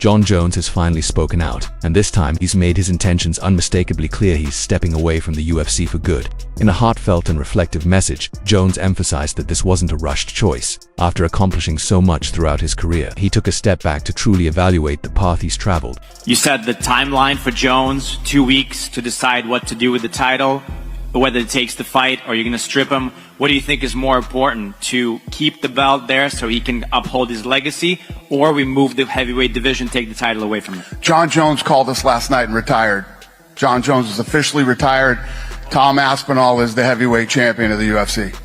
Jon Jones has finally spoken out, and this time he's made his intentions unmistakably clear. He's stepping away from the UFC for good. In a heartfelt and reflective message, Jones emphasized that this wasn't a rushed choice. After accomplishing so much throughout his career, he took a step back to truly evaluate the path he's traveled. You said the timeline for Jones, 2 weeks to decide what to do with the title, whether it takes the fight or you're going to strip him. What do you think is more important, to keep the belt there so he can uphold his legacy, or we move the heavyweight division, take the title away from him? Jon Jones called us last night and retired. Jon Jones is officially retired. Tom Aspinall is the heavyweight champion of the UFC.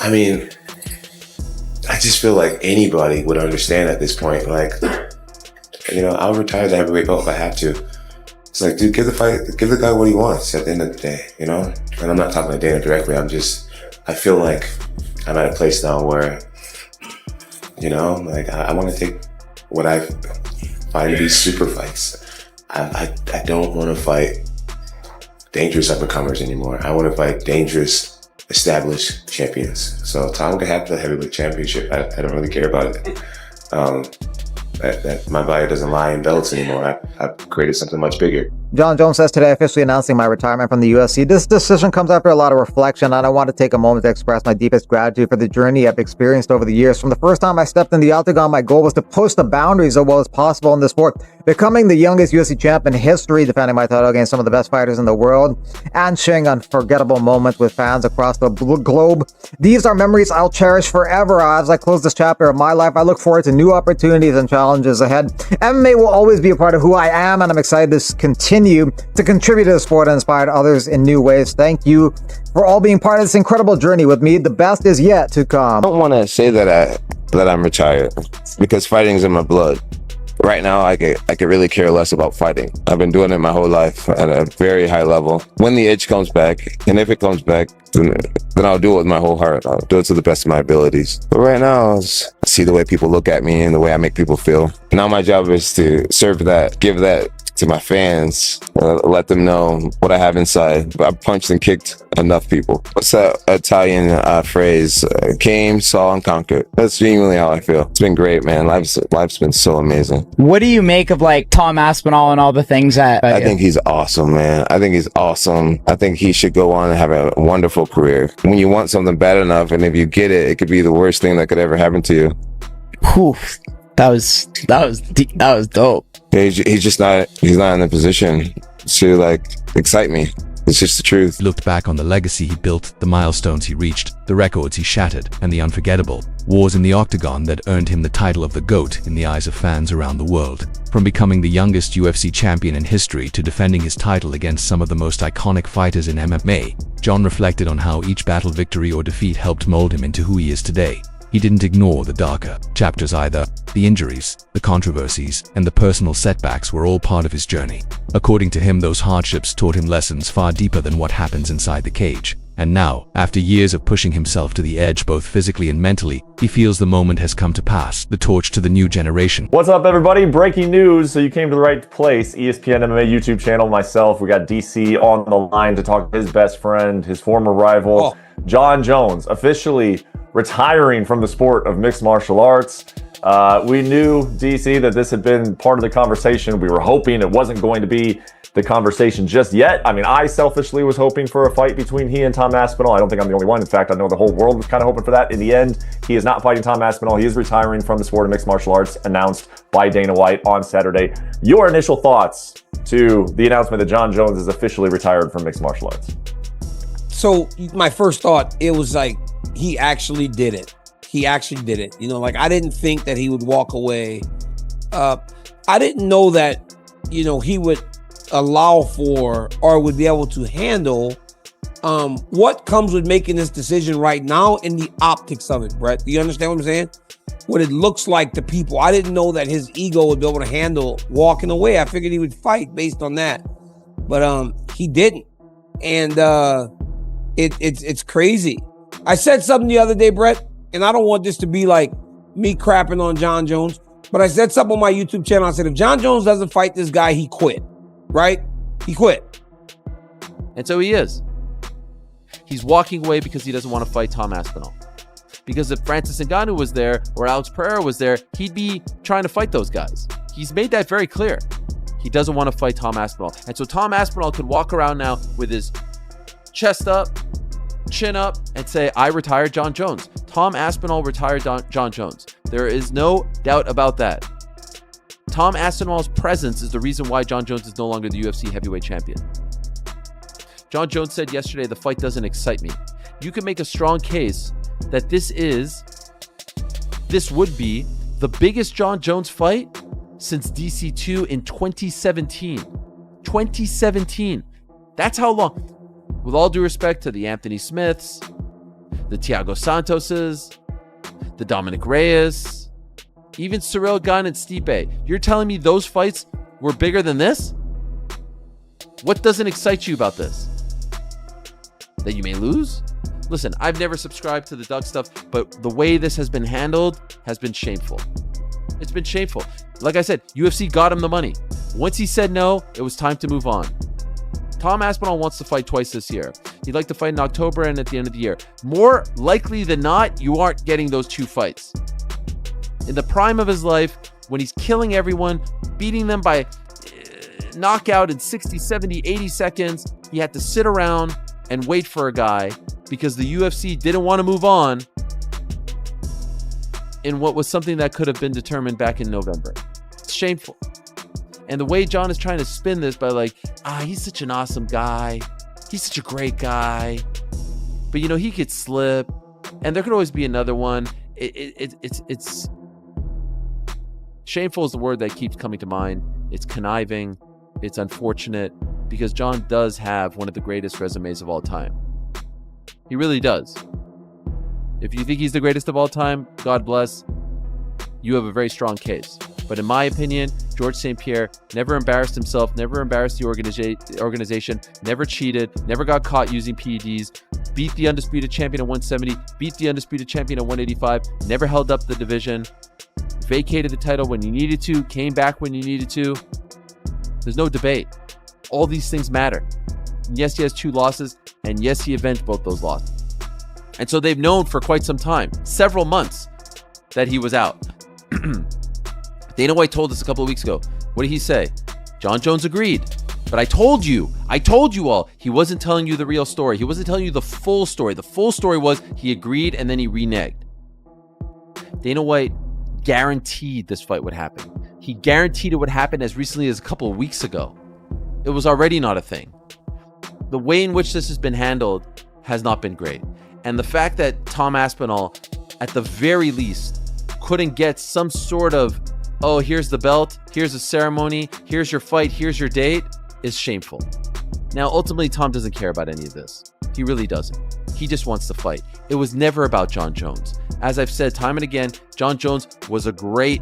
I mean, I just feel like anybody would understand at this point. Like, you know, I'll retire the heavyweight belt if I have to. It's like, dude, give the guy what he wants at the end of the day, you know? And I'm not talking to Dana directly. I feel like I'm at a place now where, you know, like I want to take what I find to be super fights. I don't want to fight dangerous up-and-comers anymore. I want to fight dangerous, established champions. So Tom can have the heavyweight championship. I don't really care about it. That my body doesn't lie in belts anymore. I've created something much bigger. Jon Jones says today, officially announcing my retirement from the UFC. This decision comes after a lot of reflection, and I want to take a moment to express my deepest gratitude for the journey I've experienced over the years. From the first time I stepped in the octagon, my goal was to push the boundaries of what was possible in this sport, becoming the youngest UFC champ in history, defending my title against some of the best fighters in the world, and sharing unforgettable moments with fans across the globe. These are memories I'll cherish forever. As I close this chapter of my life, I look forward to new opportunities and challenges ahead. MMA will always be a part of who I am, and I'm excited to continue to contribute to the sport and inspire others in new ways. Thank you for all being part of this incredible journey with me. The best is yet to come. I don't want to say that I'm retired, because fighting's in my blood. Right now, I could really care less about fighting. I've been doing it my whole life at a very high level. When the itch comes back, and if it comes back, then I'll do it with my whole heart. I'll do it to the best of my abilities. But right now, I see the way people look at me and the way I make people feel. Now my job is to serve that, give that to my fans, let them know what I have inside. I've punched and kicked enough people. What's that Italian phrase? Came, saw, and conquered. That's genuinely how I feel. It's been great, man. Life's been so amazing. What do you make of like Tom Aspinall and all the things that... I think he's awesome, man. I think he's awesome. I think he should go on and have a wonderful career. When you want something bad enough, and if you get it, it could be the worst thing that could ever happen to you. Whew. That was dope. He's just not in the position to like excite me. It's just the truth. He looked back on the legacy he built, the milestones he reached, the records he shattered, and the unforgettable wars in the octagon that earned him the title of the GOAT in the eyes of fans around the world. From becoming the youngest UFC champion in history to defending his title against some of the most iconic fighters in MMA, Jon reflected on how each battle, victory, or defeat helped mold him into who he is today. He didn't ignore the darker chapters either. The injuries, the controversies, and the personal setbacks were all part of his journey. According to him, those hardships taught him lessons far deeper than what happens inside the cage. And now, after years of pushing himself to the edge both physically and mentally, he feels the moment has come to pass the torch to the new generation. What's up, everybody? Breaking news. So you came to the right place. ESPN MMA YouTube channel, myself. We got DC on the line to talk to his best friend, his former rival, Jon Jones, officially retiring from the sport of mixed martial arts. We knew, DC, that this had been part of the conversation. We were hoping it wasn't going to be the conversation just yet. I mean, I selfishly was hoping for a fight between he and Tom Aspinall. I don't think I'm the only one. In fact, I know the whole world was kind of hoping for that. In the end, he is not fighting Tom Aspinall. He is retiring from the sport of mixed martial arts, announced by Dana White on Saturday. Your initial thoughts to the announcement that Jon Jones is officially retired from mixed martial arts? So my first thought, it was like, he actually did it. He actually did it. You know, like, I didn't think that he would walk away. I didn't know that, you know, he would allow for or would be able to handle what comes with making this decision right now and the optics of it, Brett. Do you understand what I'm saying? What it looks like to people. I didn't know that his ego would be able to handle walking away. I figured he would fight based on that. But he didn't. And it's crazy. I said something the other day, Brett, and I don't want this to be like me crapping on Jon Jones, but I said something on my YouTube channel. I said, if Jon Jones doesn't fight this guy, he quit, right? He quit. And so he is. He's walking away because he doesn't want to fight Tom Aspinall. Because if Francis Ngannou was there or Alex Pereira was there, he'd be trying to fight those guys. He's made that very clear. He doesn't want to fight Tom Aspinall. And so Tom Aspinall could walk around now with his chest up, chin up, and say, I retired Jon Jones. Tom Aspinall retired Jon Jones. There is no doubt about that. Tom Aspinall's presence is the reason why Jon Jones is no longer the UFC heavyweight champion. Jon Jones said yesterday, the fight doesn't excite me. You can make a strong case that this would be the biggest Jon Jones fight since DC2 in 2017. 2017. That's how long. With all due respect to the Anthony Smiths, the Thiago Santoses, the Dominic Reyes, even Ciryl Gane and Stipe. You're telling me those fights were bigger than this? What doesn't excite you about this? That you may lose? Listen, I've never subscribed to the Doug stuff, but the way this has been handled has been shameful. It's been shameful. Like I said, UFC got him the money. Once he said no, it was time to move on. Tom Aspinall wants to fight twice this year. He'd like to fight in October and at the end of the year. More likely than not, you aren't getting those two fights. In the prime of his life, when he's killing everyone, beating them by knockout in 60, 70, 80 seconds, he had to sit around and wait for a guy because the UFC didn't want to move on in what was something that could have been determined back in November. It's shameful. And the way Jon is trying to spin this by like, he's such an awesome guy. He's such a great guy. But, you know, he could slip. And there could always be another one. It's shameful is the word that keeps coming to mind. It's conniving. It's unfortunate because Jon does have one of the greatest resumes of all time. He really does. If you think he's the greatest of all time, God bless. You have a very strong case. But in my opinion, Georges St-Pierre never embarrassed himself, never embarrassed the organization, never cheated, never got caught using PEDs, beat the undisputed champion at 170, beat the undisputed champion at 185, never held up the division, vacated the title when you needed to, came back when you needed to. There's no debate. All these things matter. And yes, he has 2 losses, and yes, he avenged both those losses. And so they've known for quite some time, several months, that he was out. Dana White told us a couple of weeks ago. What did he say? Jon Jones agreed. But I told you all, he wasn't telling you the real story. He wasn't telling you the full story. The full story was he agreed and then he reneged. Dana White guaranteed this fight would happen. He guaranteed it would happen as recently as a couple of weeks ago. It was already not a thing. The way in which this has been handled has not been great. And the fact that Tom Aspinall, at the very least, couldn't get some sort of, oh, here's the belt, here's a ceremony, here's your fight, here's your date, is shameful. Now, ultimately, Tom doesn't care about any of this. He really doesn't. He just wants to fight. It was never about Jon Jones. As I've said time and again, Jon Jones was a great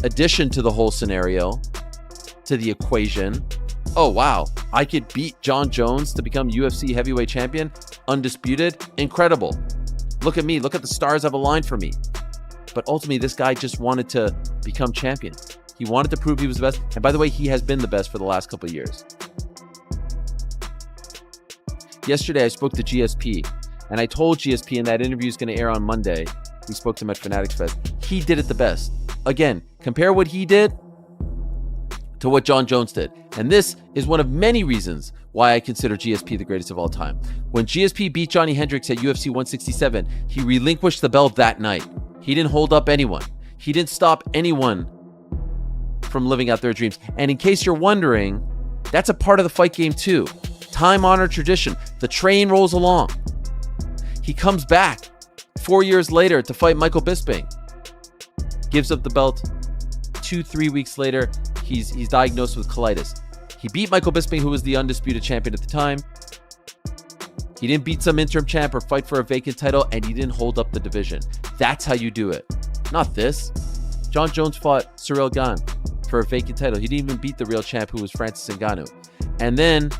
addition to the whole scenario, to the equation. Oh, wow, I could beat Jon Jones to become UFC heavyweight champion, undisputed, incredible. Look at me, look at the stars I've aligned for me. But ultimately, this guy just wanted to become champion. He wanted to prove he was the best. And by the way, he has been the best for the last couple of years. Yesterday, I spoke to GSP, and I told GSP, and that interview is going to air on Monday. We spoke to him at Fanatics Fest. He did it the best. Again, compare what he did to what Jon Jones did. And this is one of many reasons why I consider GSP the greatest of all time. When GSP beat Johnny Hendricks at UFC 167, he relinquished the belt that night. He didn't hold up anyone. He didn't stop anyone from living out their dreams. And in case you're wondering, that's a part of the fight game too. Time-honored tradition. The train rolls along. He comes back 4 years later to fight Michael Bisping. Gives up the belt. 2-3 weeks later, he's diagnosed with colitis. He beat Michael Bisping, who was the undisputed champion at the time. He didn't beat some interim champ or fight for a vacant title, and he didn't hold up the division. That's how you do it. Not this. Jon Jones fought Ciryl Gane for a vacant title. He didn't even beat the real champ, who was Francis Ngannou. And then,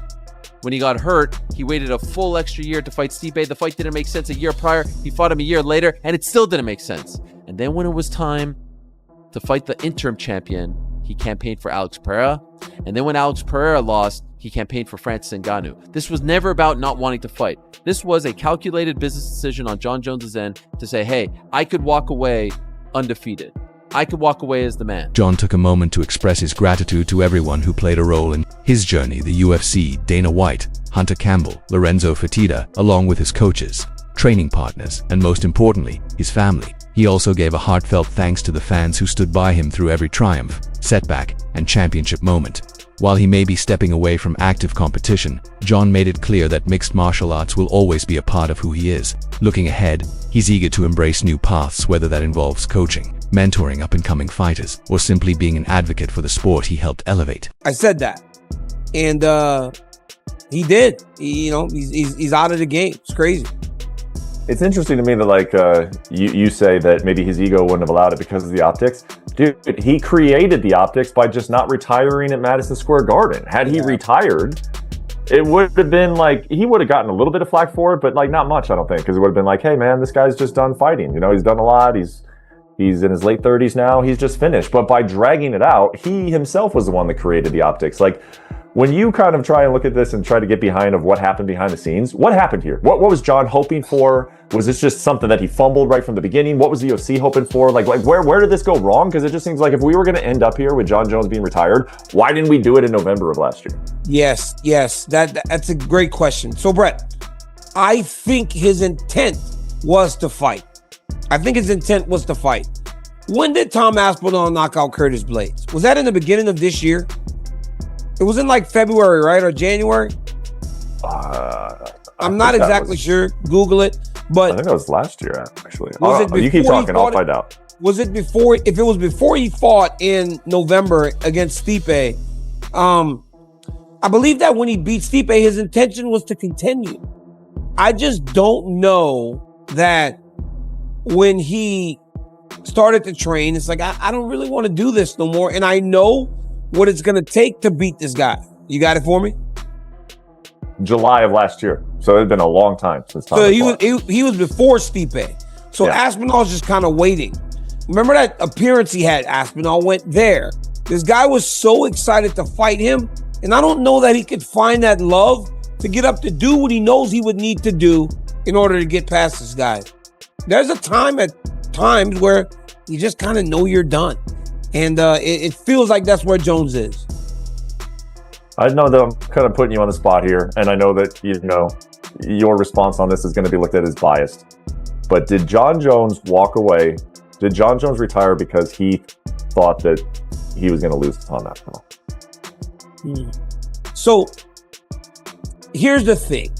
when he got hurt, he waited a full extra year to fight Stipe. The fight didn't make sense a year prior. He fought him a year later, and it still didn't make sense. And then when it was time to fight the interim champion, he campaigned for Alex Pereira. And then when Alex Pereira lost, he campaigned for Francis Ngannou. This was never about not wanting to fight. This was a calculated business decision on Jon Jones' end to say, hey, I could walk away undefeated. I could walk away as the man. Jon took a moment to express his gratitude to everyone who played a role in his journey: the UFC, Dana White, Hunter Campbell, Lorenzo Fertitta, along with his coaches, training partners, and most importantly, his family. He also gave a heartfelt thanks to the fans who stood by him through every triumph, setback, and championship moment. While he may be stepping away from active competition, Jon made it clear that mixed martial arts will always be a part of who he is. Looking ahead, he's eager to embrace new paths, whether that involves coaching, mentoring up-and-coming fighters, or simply being an advocate for the sport he helped elevate. I said that, and he did. He's out of the game. It's crazy. It's interesting to me that, like, you say that maybe his ego wouldn't have allowed it because of the optics. Dude, he created the optics by just not retiring at Madison Square Garden. Had he retired, it would have been like, he would have gotten a little bit of flack for it, but like not much, I don't think, because it would have been like, hey man, this guy's just done fighting. You know, he's done a lot. He's in his late 30s now. He's just finished. But by dragging it out, he himself was the one that created the optics. Like, when you kind of try and look at this and try to get behind of what happened behind the scenes, what happened here? What was Jon hoping for? Was this just something that he fumbled right from the beginning? What was the UFC hoping for? Like where did this go wrong? Because it just seems like if we were going to end up here with Jon Jones being retired, why didn't we do it in November of last year? Yes, that's a great question. So Brett, I think his intent was to fight. When did Tom Aspinall knock out Curtis Blades? Was that in the beginning of this year? It was in like February, right? Or January? I'm not exactly sure. Google it. But I think that was last year, actually. You keep talking, I'll find out. Was it before? If it was before he fought in November against Stipe, I believe that when he beat Stipe, his intention was to continue. I just don't know that when he started to train, it's like, I don't really want to do this no more. And I know what it's going to take to beat this guy. You got it for me? July of last year. So it's been a long time since Tom. So he was before Stipe. So yeah. Aspinall's just kind of waiting. Remember that appearance he had? Aspinall went there. This guy was so excited to fight him. And I don't know that he could find that love to get up to do what he knows he would need to do in order to get past this guy. There's a time at times where you just kind of know you're done. And it feels like that's where Jones is. I know that I'm kind of putting you on the spot here, and I know that, you know, your response on this is going to be looked at as biased. But did Jon Jones walk away? Did Jon Jones retire because he thought that he was going to lose to Tom Aspinall? So here's the thing.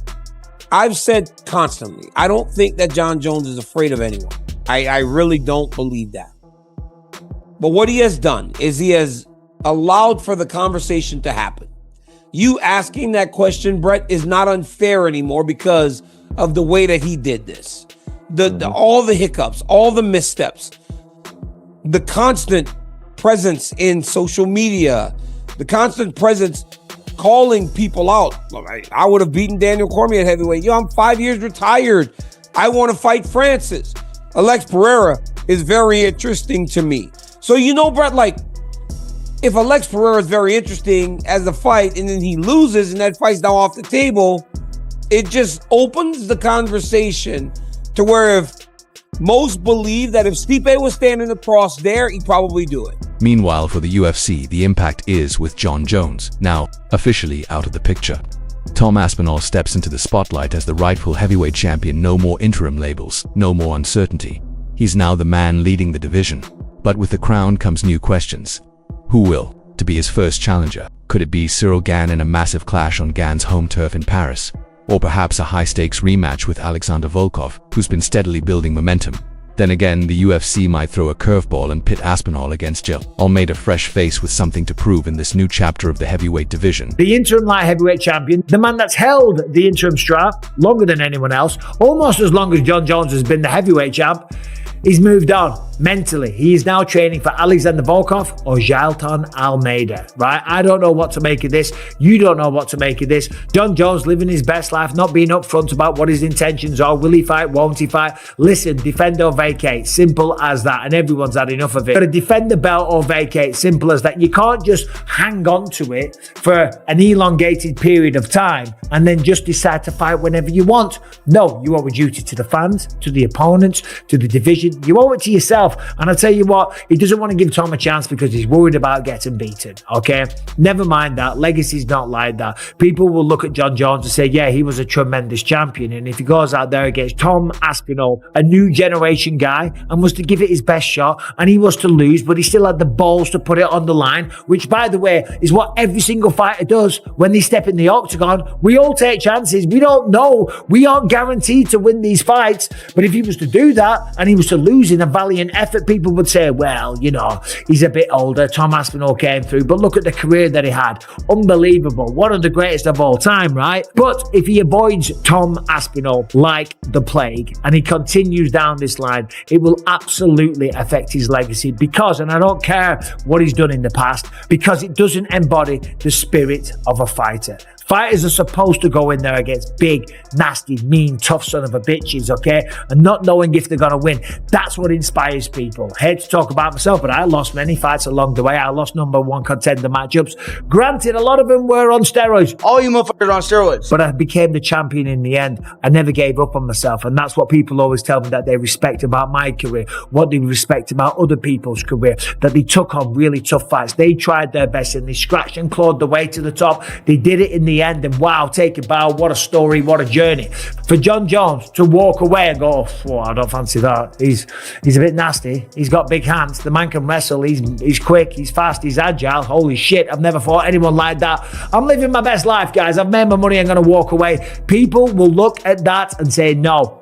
I've said constantly, I don't think that Jon Jones is afraid of anyone. I really don't believe that. But what he has done is he has allowed for the conversation to happen. You asking that question, Brett, is not unfair anymore because of the way that he did this. All the hiccups, all the missteps, the constant presence in social media, the constant presence calling people out. I would have beaten Daniel Cormier at heavyweight. I'm 5 years retired. I want to fight Francis. Alex Pereira is very interesting to me. So, Brett, like, if Alex Pereira is very interesting as a fight and then he loses and that fight's now off the table, it just opens the conversation to where if most believe that if Stipe was standing across there, he'd probably do it. Meanwhile, for the UFC, the impact is with Jon Jones, now officially out of the picture. Tom Aspinall steps into the spotlight as the rightful heavyweight champion. No more interim labels, no more uncertainty. He's now the man leading the division. But with the crown comes new questions. Who will to be his first challenger? Could it be Cyril Gane in a massive clash on Gane's home turf in Paris? Or perhaps a high-stakes rematch with Alexander Volkov, who's been steadily building momentum? Then again, the UFC might throw a curveball and pit Aspinall against Jon Almeida, fresh face with something to prove in this new chapter of the heavyweight division. The interim light heavyweight champion, the man that's held the interim strap longer than anyone else, almost as long as Jon Jones has been the heavyweight champ, he's moved on mentally. He is now training for Alexander Volkov or Jailton Almeida, right? I don't know what to make of this. You don't know what to make of this. Jon Jones living his best life, not being upfront about what his intentions are. Will he fight? Won't he fight? Listen, defend or vacate. Simple as that. And everyone's had enough of it. Got to defend the belt or vacate. Simple as that. You can't just hang on to it for an elongated period of time and then just decide to fight whenever you want. No, you owe a duty to the fans, to the opponents, to the division. You owe it to yourself himself. And I tell you what, he doesn't want to give Tom a chance because he's worried about getting beaten. Okay, never mind that. Legacy's not like that. People will look at Jon Jones and say, yeah, he was a tremendous champion. And if he goes out there against Tom Aspinall, a new generation guy, and was to give it his best shot, and he was to lose, but he still had the balls to put it on the line, which, by the way, is what every single fighter does when they step in the octagon. We all take chances. We don't know. We aren't guaranteed to win these fights. But if he was to do that and he was to lose in a valiant effort, people would say, well, you know, he's a bit older. Tom Aspinall came through, but look at the career that he had. Unbelievable. One of the greatest of all time, right? But if he avoids Tom Aspinall like the plague and he continues down this line, it will absolutely affect his legacy because, and I don't care what he's done in the past, because it doesn't embody the spirit of a fighter. Fighters are supposed to go in there against big, nasty, mean, tough son of a bitches, okay? And not knowing if they're going to win. That's what inspires people. Hate to talk about myself, but I lost many fights along the way. I lost number one contender matchups. Granted, a lot of them were on steroids. All you motherfuckers are on steroids. But I became the champion in the end. I never gave up on myself. And that's what people always tell me that they respect about my career, what they respect about other people's career, that they took on really tough fights. They tried their best and they scratched and clawed the way to the top. They did it in the end, and wow, take a bow, what a story, what a journey. For Jon Jones to walk away and go, oh, I don't fancy that. He's a bit nasty. He's got big hands. The man can wrestle. He's quick. He's fast. He's agile. Holy shit, I've never fought anyone like that. I'm living my best life, guys. I've made my money. I'm going to walk away. People will look at that and say, no,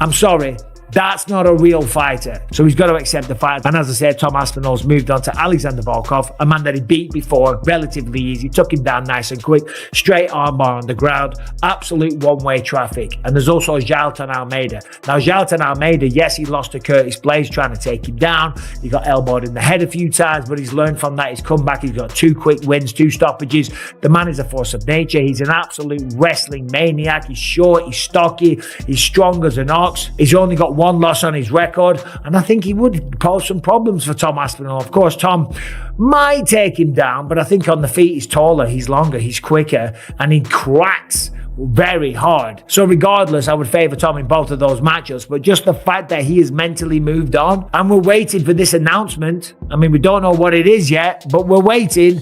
I'm sorry. That's not a real fighter. So he's got to accept the fight. And as I said, Tom Aspinall's moved on to Alexander Volkov, a man that he beat before, relatively easy, took him down nice and quick, straight armbar on the ground, absolute one-way traffic. And there's also Jailton Almeida. Now, Jailton Almeida, yes, he lost to Curtis Blaze trying to take him down. He got elbowed in the head a few times, but he's learned from that. He's come back. He's got 2 quick wins, 2 stoppages. The man is a force of nature. He's an absolute wrestling maniac. He's short, he's stocky, he's strong as an ox. He's only got 1 loss on his record, and I think he would pose some problems for Tom Aspinall. Of course, Tom might take him down, but I think on the feet he's taller, he's longer, he's quicker, and he cracks very hard. So regardless, I would favour Tom in both of those matchups, but just the fact that he has mentally moved on, and we're waiting for this announcement. I mean, we don't know what it is yet, but we're waiting.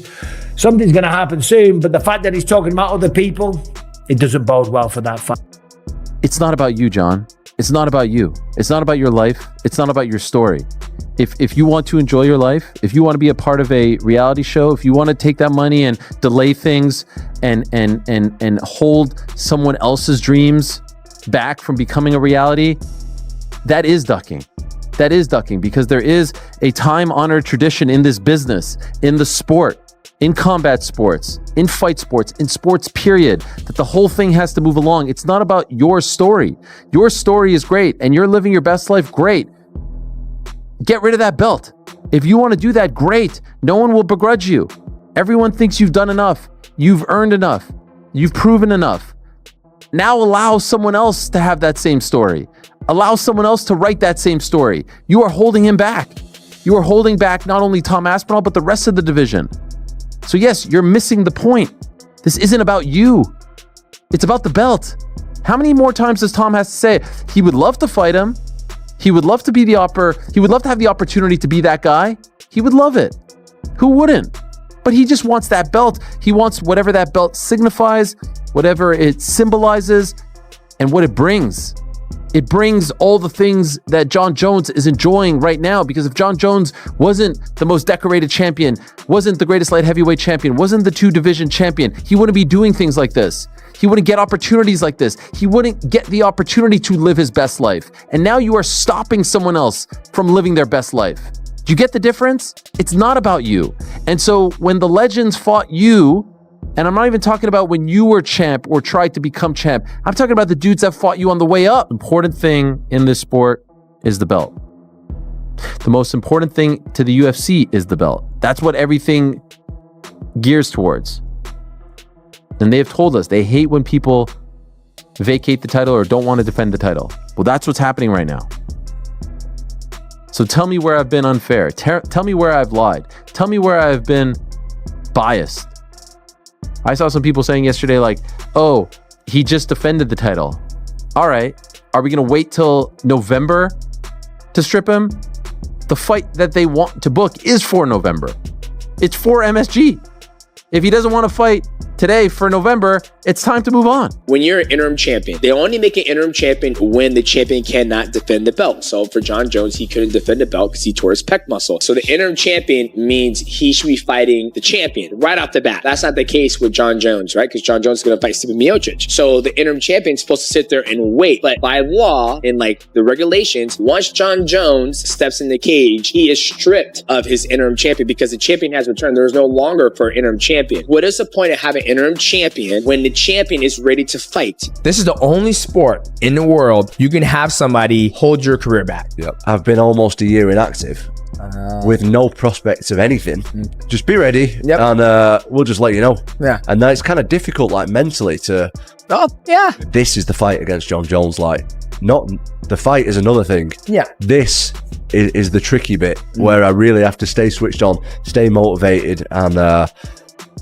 Something's going to happen soon, but the fact that he's talking about other people, it doesn't bode well for that fight. It's not about you, John. It's not about you. It's not about your life. It's not about your story. If you want to enjoy your life, if you want to be a part of a reality show, if you want to take that money and delay things and hold someone else's dreams back from becoming a reality, that is ducking. That is ducking, because there is a time-honored tradition in this business, in the sport, in combat sports, in fight sports, in sports period, that the whole thing has to move along. It's not about your story. Your story is great and you're living your best life, great. Get rid of that belt. If you want to do that, great. No one will begrudge you. Everyone thinks you've done enough. You've earned enough. You've proven enough. Now allow someone else to have that same story. Allow someone else to write that same story. You are holding him back. You are holding back not only Tom Aspinall, but the rest of the division. So yes, you're missing the point. This isn't about you. It's about the belt. How many more times does Tom have to say he would love to fight him? He would love to be he would love to have the opportunity to be that guy. He would love it. Who wouldn't? But he just wants that belt. He wants whatever that belt signifies, whatever it symbolizes, and what it brings. It brings all the things that Jon Jones is enjoying right now, because if Jon Jones wasn't the most decorated champion, wasn't the greatest light heavyweight champion, wasn't the 2-division champion, he wouldn't be doing things like this. He wouldn't get opportunities like this. He wouldn't get the opportunity to live his best life. And now you are stopping someone else from living their best life. Do you get the difference? It's not about you. And so when the legends fought you, and I'm not even talking about when you were champ or tried to become champ. I'm talking about the dudes that fought you on the way up. Important thing in this sport is the belt. The most important thing to the UFC is the belt. That's what everything gears towards. And they've told us they hate when people vacate the title or don't want to defend the title. Well, that's what's happening right now. So tell me where I've been unfair. Tell me where I've lied. Tell me where I've been biased. I saw some people saying yesterday, like, oh, he just defended the title. All right. Are we going to wait till November to strip him? the fight that they want to book is for November. It's for MSG. If he doesn't want to fight today for November, it's time to move on. When you're an interim champion, they only make an interim champion when the champion cannot defend the belt. So for Jon Jones, he couldn't defend the belt because he tore his pec muscle. So the interim champion means he should be fighting the champion right off the bat. That's not the case with Jon Jones, right? Because Jon Jones is going to fight Stipe Miocic. So the interim champion is supposed to sit there and wait. But by law, in like the regulations, once Jon Jones steps in the cage, he is stripped of his interim champion because the champion has returned. There is no longer for interim champion. What is the point of having an interim champion when the champion is ready to fight? This is the only sport in the world you can have somebody hold your career back. Yep. I've been almost a year inactive with no prospects of anything. Just be ready, and we'll just let you know. Yeah. And then it's kind of difficult, like mentally, to. Oh yeah. This is the fight against Jon Jones. Like, not the fight is another thing. Yeah. This is the tricky bit where I really have to stay switched on, stay motivated, and.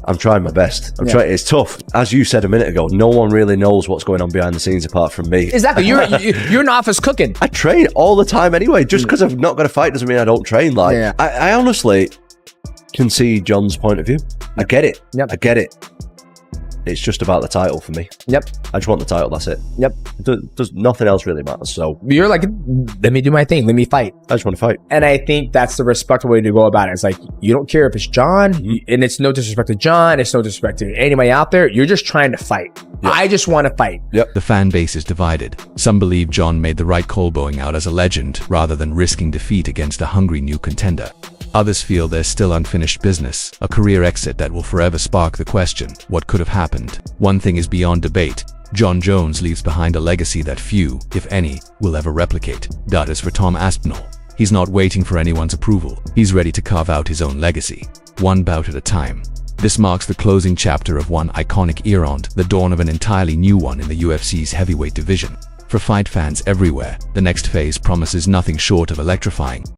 I'm trying my best. I'm trying. It's tough. As you said a minute ago, no one really knows what's going on behind the scenes apart from me. Exactly. You're in office cooking. I train all the time anyway. Just because I've not got a fight doesn't mean I don't train. Like, I honestly can see Jon's point of view. I get it. I get it. It's just about the title for me. Yep. I just want the title. That's it. Yep. Does nothing else really matter. So you're like, let me do my thing. Let me fight. I just want to fight. And I think that's the respectful way to go about it. It's like, you don't care if it's Jon, and it's no disrespect to Jon. It's no disrespect to anybody out there. You're just trying to fight. Yep. I just want to fight. Yep. The fan base is divided. Some believe Jon made the right call going out as a legend rather than risking defeat against a hungry new contender. Others feel there's still unfinished business, a career exit that will forever spark the question, what could have happened? One thing is beyond debate. Jon Jones leaves behind a legacy that few, if any, will ever replicate. That is for Tom Aspinall. He's not waiting for anyone's approval. He's ready to carve out his own legacy, one bout at a time. This marks the closing chapter of one iconic era and the dawn of an entirely new one in the UFC's heavyweight division. For fight fans everywhere, the next phase promises nothing short of electrifying.